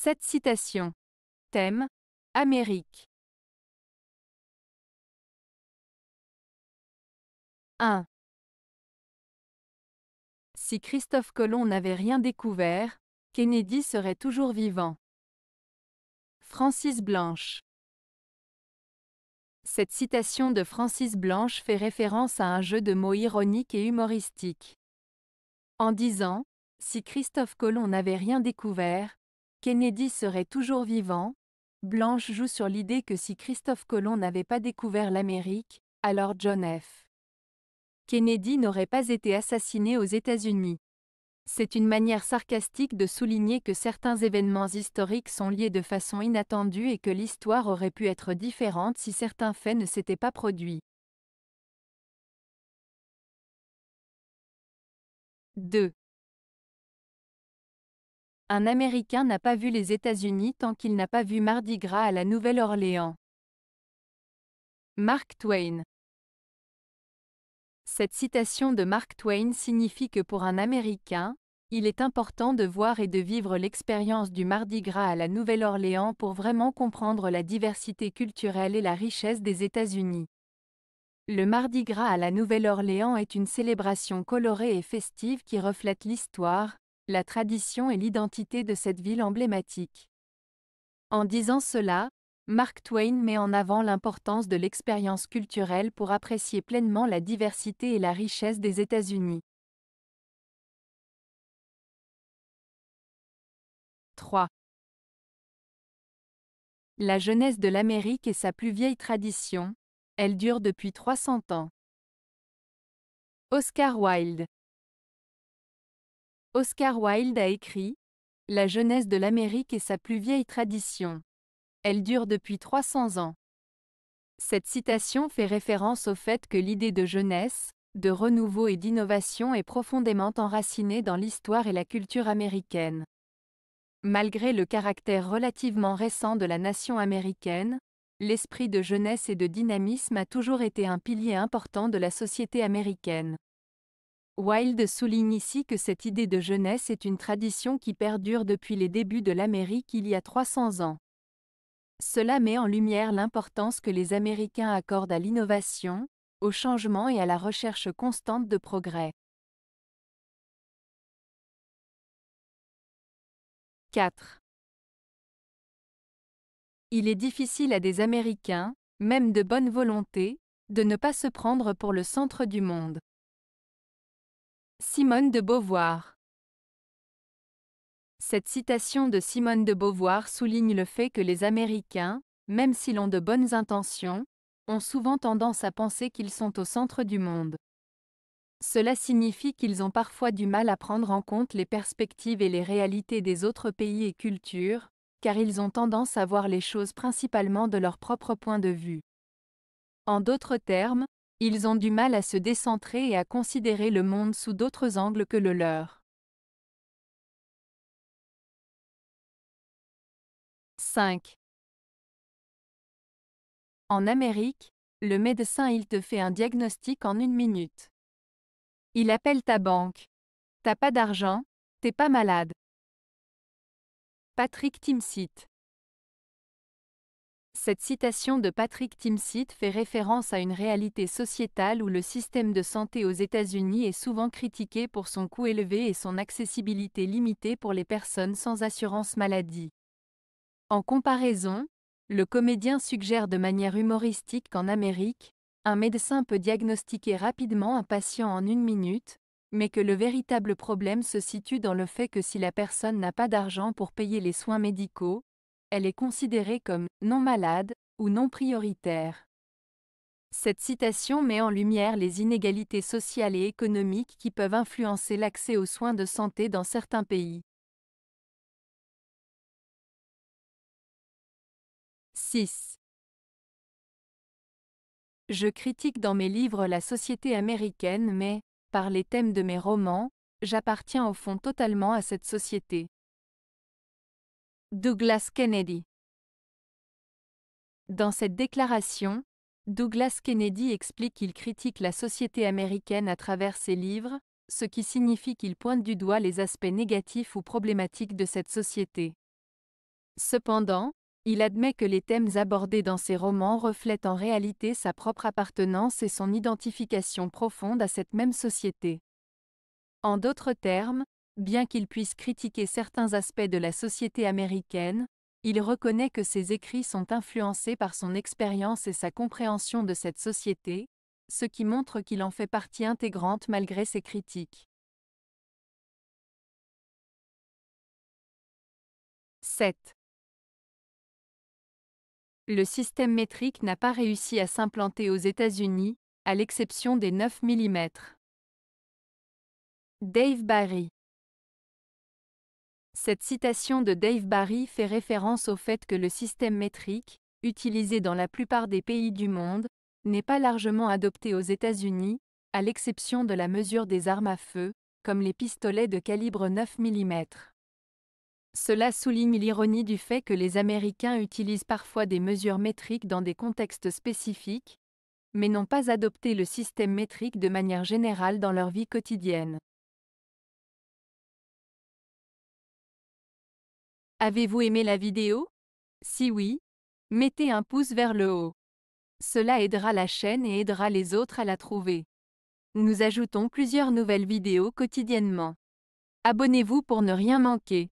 7 citations. Thème: Amérique. 1. Si Christophe Colomb n'avait rien découvert, Kennedy serait toujours vivant. Francis Blanche. Cette citation de Francis Blanche fait référence à un jeu de mots ironique et humoristique. En disant « Si Christophe Colomb n'avait rien découvert, Kennedy serait toujours vivant », Blanche joue sur l'idée que si Christophe Colomb n'avait pas découvert l'Amérique, alors John F. Kennedy n'aurait pas été assassiné aux États-Unis. C'est une manière sarcastique de souligner que certains événements historiques sont liés de façon inattendue et que l'histoire aurait pu être différente si certains faits ne s'étaient pas produits. 2. Un Américain n'a pas vu les États-Unis tant qu'il n'a pas vu Mardi Gras à la Nouvelle-Orléans. Mark Twain. Cette citation de Mark Twain signifie que pour un Américain, il est important de voir et de vivre l'expérience du Mardi Gras à la Nouvelle-Orléans pour vraiment comprendre la diversité culturelle et la richesse des États-Unis. Le Mardi Gras à la Nouvelle-Orléans est une célébration colorée et festive qui reflète l'histoire, la tradition et l'identité de cette ville emblématique. En disant cela, Mark Twain met en avant l'importance de l'expérience culturelle pour apprécier pleinement la diversité et la richesse des États-Unis. 3. La jeunesse de l'Amérique est sa plus vieille tradition, elle dure depuis 300 ans. Oscar Wilde. Oscar Wilde a écrit « La jeunesse de l'Amérique est sa plus vieille tradition. Elle dure depuis 300 ans. » Cette citation fait référence au fait que l'idée de jeunesse, de renouveau et d'innovation est profondément enracinée dans l'histoire et la culture américaine. Malgré le caractère relativement récent de la nation américaine, l'esprit de jeunesse et de dynamisme a toujours été un pilier important de la société américaine. Wilde souligne ici que cette idée de jeunesse est une tradition qui perdure depuis les débuts de l'Amérique il y a 300 ans. Cela met en lumière l'importance que les Américains accordent à l'innovation, au changement et à la recherche constante de progrès. 4. Il est difficile à des Américains, même de bonne volonté, de ne pas se prendre pour le centre du monde. Simone de Beauvoir. Cette citation de Simone de Beauvoir souligne le fait que les Américains, même s'ils ont de bonnes intentions, ont souvent tendance à penser qu'ils sont au centre du monde. Cela signifie qu'ils ont parfois du mal à prendre en compte les perspectives et les réalités des autres pays et cultures, car ils ont tendance à voir les choses principalement de leur propre point de vue. En d'autres termes, ils ont du mal à se décentrer et à considérer le monde sous d'autres angles que le leur. 5. En Amérique, le médecin il te fait un diagnostic en 1 minute. Il appelle ta banque. T'as pas d'argent, t'es pas malade. Patrick Timsit. Cette citation de Patrick Timsit fait référence à une réalité sociétale où le système de santé aux États-Unis est souvent critiqué pour son coût élevé et son accessibilité limitée pour les personnes sans assurance maladie. En comparaison, le comédien suggère de manière humoristique qu'en Amérique, un médecin peut diagnostiquer rapidement un patient en 1 minute, mais que le véritable problème se situe dans le fait que si la personne n'a pas d'argent pour payer les soins médicaux, elle est considérée comme non malade ou non prioritaire. Cette citation met en lumière les inégalités sociales et économiques qui peuvent influencer l'accès aux soins de santé dans certains pays. 6. Je critique dans mes livres la société américaine mais, par les thèmes de mes romans, j'appartiens au fond totalement à cette société. Douglas Kennedy. Dans cette déclaration, Douglas Kennedy explique qu'il critique la société américaine à travers ses livres, ce qui signifie qu'il pointe du doigt les aspects négatifs ou problématiques de cette société. Cependant, il admet que les thèmes abordés dans ses romans reflètent en réalité sa propre appartenance et son identification profonde à cette même société. En d'autres termes, bien qu'il puisse critiquer certains aspects de la société américaine, il reconnaît que ses écrits sont influencés par son expérience et sa compréhension de cette société, ce qui montre qu'il en fait partie intégrante malgré ses critiques. 7. Le système métrique n'a pas réussi à s'implanter aux États-Unis, à l'exception des 9 mm. Dave Barry. Cette citation de Dave Barry fait référence au fait que le système métrique, utilisé dans la plupart des pays du monde, n'est pas largement adopté aux États-Unis, à l'exception de la mesure des armes à feu, comme les pistolets de calibre 9 mm. Cela souligne l'ironie du fait que les Américains utilisent parfois des mesures métriques dans des contextes spécifiques, mais n'ont pas adopté le système métrique de manière générale dans leur vie quotidienne. Avez-vous aimé la vidéo? Si oui, mettez un pouce vers le haut. Cela aidera la chaîne et aidera les autres à la trouver. Nous ajoutons plusieurs nouvelles vidéos quotidiennement. Abonnez-vous pour ne rien manquer.